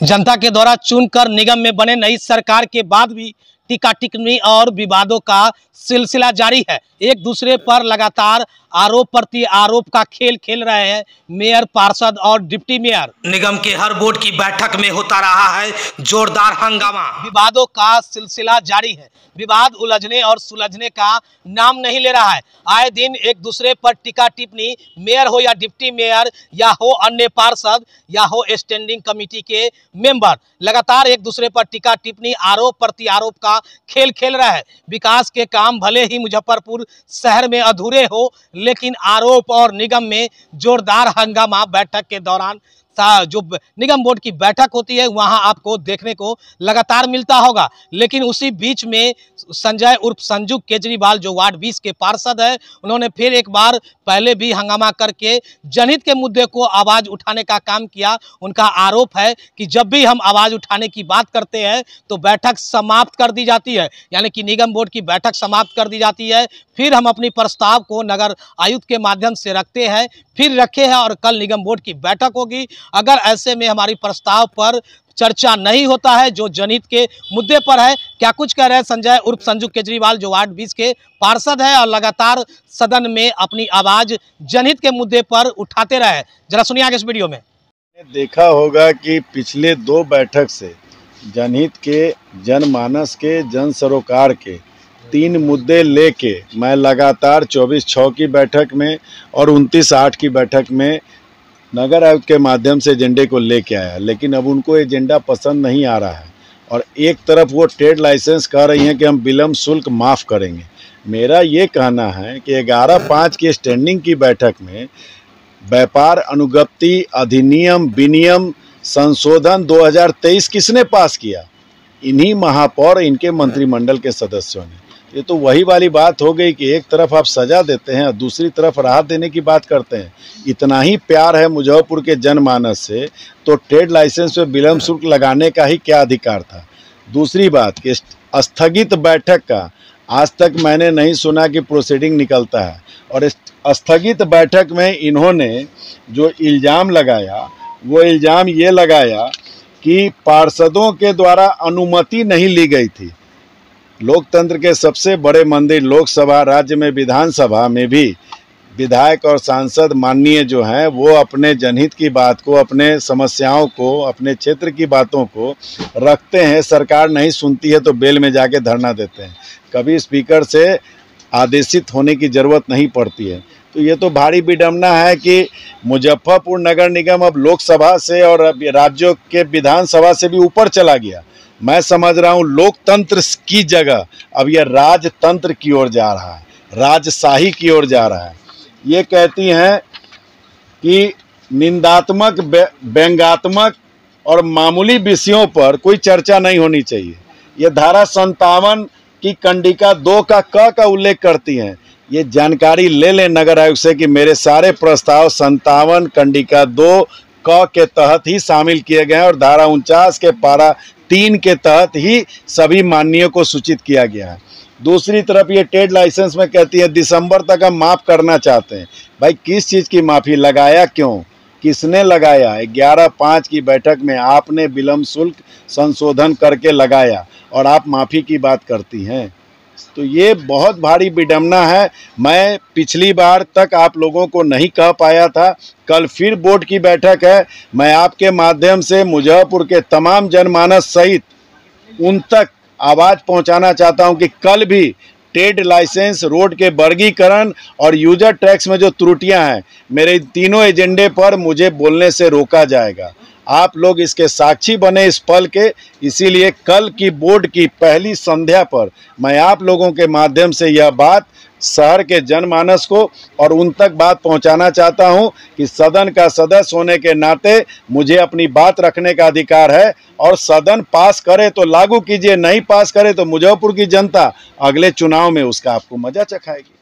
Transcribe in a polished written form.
जनता के द्वारा चुनकर निगम में बने नई सरकार के बाद भी टीका टिप्पणी और विवादों का सिलसिला जारी है। एक दूसरे पर लगातार आरोप प्रति आरोप का खेल खेल रहे हैं मेयर, पार्षद और डिप्टी मेयर। निगम के हर बोर्ड की बैठक में होता रहा है जोरदार हंगामा। विवादों का सिलसिला जारी है। विवाद उलझने और सुलझने का नाम नहीं ले रहा है। आए दिन एक दूसरे पर टीका टिप्पणी, मेयर हो या डिप्टी मेयर या हो अन्य पार्षद या हो स्टैंडिंग कमेटी के मेंबर, लगातार एक दूसरे पर टीका टिप्पणी, आरोप प्रति आरोप का खेल खेल रहा है। विकास के काम भले ही मुजफ्फरपुर शहर में अधूरे हो, लेकिन आरोप और निगम में जोरदार हंगामा। बैठक के दौरान जो निगम बोर्ड की बैठक होती है वहां आपको देखने को लगातार मिलता होगा, लेकिन उसी बीच में संजय उर्फ संजू केजरीवाल जो वार्ड 20 के पार्षद है, उन्होंने फिर एक बार पहले भी हंगामा करके जनहित के मुद्दे को आवाज उठाने का काम किया। उनका आरोप है कि जब भी हम आवाज उठाने की बात करते हैं तो बैठक समाप्त कर दी जाती है, यानी कि निगम बोर्ड की बैठक समाप्त कर दी जाती है। फिर हम अपनी प्रस्ताव को नगर आयुक्त के माध्यम से रखते हैं, फिर रखे हैं और कल निगम बोर्ड की बैठक होगी। अगर ऐसे में हमारी प्रस्ताव पर चर्चा नहीं होता है जो जनहित के मुद्दे पर है, क्या कुछ कह रहे हैं संजय उर्फ संजू केजरीवाल जो वार्ड 20 के पार्षद है और लगातार सदन में अपनी आवाज जनहित के मुद्दे पर उठाते रहे, जरा सुनिए आगे इस वीडियो में। देखा होगा कि पिछले 2 बैठक से जनहित के, जनमानस के, जन सरोकार के 3 मुद्दे लेके मैं लगातार 24/6 की बैठक में और 29/8 की बैठक में नगर आयुक्त के माध्यम से एजेंडे को लेके आया, लेकिन अब उनको एजेंडा पसंद नहीं आ रहा है। और एक तरफ वो ट्रेड लाइसेंस कह रही हैं कि हम विलम्ब शुल्क माफ़ करेंगे। मेरा ये कहना है कि 11/5 की स्टैंडिंग की बैठक में व्यापार अनुज्ञप्ति अधिनियम विनियम संशोधन 2023 किसने पास किया? इन्हीं महापौर, इनके मंत्रिमंडल के सदस्यों ने। ये तो वही वाली बात हो गई कि एक तरफ आप सजा देते हैं और दूसरी तरफ राहत देने की बात करते हैं। इतना ही प्यार है मुजफ्फरपुर के जनमानस से तो ट्रेड लाइसेंस पे विलम्ब शुल्क लगाने का ही क्या अधिकार था? दूसरी बात कि स्थगित बैठक का आज तक मैंने नहीं सुना कि प्रोसीडिंग निकलता है। और स्थगित बैठक में इन्होंने जो इल्ज़ाम लगाया वो इल्ज़ाम ये लगाया कि पार्षदों के द्वारा अनुमति नहीं ली गई थी। लोकतंत्र के सबसे बड़े मंदिर लोकसभा, राज्य में विधानसभा में भी विधायक और सांसद माननीय जो हैं वो अपने जनहित की बात को, अपने समस्याओं को, अपने क्षेत्र की बातों को रखते हैं। सरकार नहीं सुनती है तो बेल में जाके धरना देते हैं। कभी स्पीकर से आदेशित होने की ज़रूरत नहीं पड़ती है। तो ये तो भारी विडंबना है कि मुजफ्फरपुर नगर निगम अब लोकसभा से और राज्यों के विधानसभा से भी ऊपर चला गया। मैं समझ रहा हूँ लोकतंत्र की जगह अब यह राजतंत्र की ओर जा रहा है, राजशाही की ओर जा रहा है। ये कहती हैं कि निंदात्मक, व्यंग्यात्मक और मामूली विषयों पर कोई चर्चा नहीं होनी चाहिए। ये धारा 57 की कंडिका 2 का उल्लेख करती हैं। ये जानकारी ले लें नगर आयुक्त से कि मेरे सारे प्रस्ताव 57 कंडिका 2 के तहत ही शामिल किए गए हैं और धारा 49 के पारा 3 के तहत ही सभी माननीयों को सूचित किया गया है। दूसरी तरफ ये ट्रेड लाइसेंस में कहती है दिसंबर तक हम माफ़ करना चाहते हैं। भाई किस चीज़ की माफ़ी? लगाया क्यों? किसने लगाया? 11/5 की बैठक में आपने विलम्ब शुल्क संशोधन करके लगाया और आप माफ़ी की बात करती हैं। तो ये बहुत भारी विडंबना है। मैं पिछली बार तक आप लोगों को नहीं कह पाया था। कल फिर बोर्ड की बैठक है। मैं आपके माध्यम से मुजफ्फरपुर के तमाम जनमानस सहित उन तक आवाज़ पहुंचाना चाहता हूं कि कल भी ट्रेड लाइसेंस, रोड के वर्गीकरण और यूजर टैक्स में जो त्रुटियां हैं, मेरे तीनों एजेंडे पर मुझे बोलने से रोका जाएगा। आप लोग इसके साक्षी बने इस पल के। इसीलिए कल की बोर्ड की पहली संध्या पर मैं आप लोगों के माध्यम से यह बात शहर के जनमानस को और उन तक बात पहुंचाना चाहता हूं कि सदन का सदस्य होने के नाते मुझे अपनी बात रखने का अधिकार है। और सदन पास करे तो लागू कीजिए, नहीं पास करे तो मुजफ्फरपुर की जनता अगले चुनाव में उसका आपको मजा चखाएगी।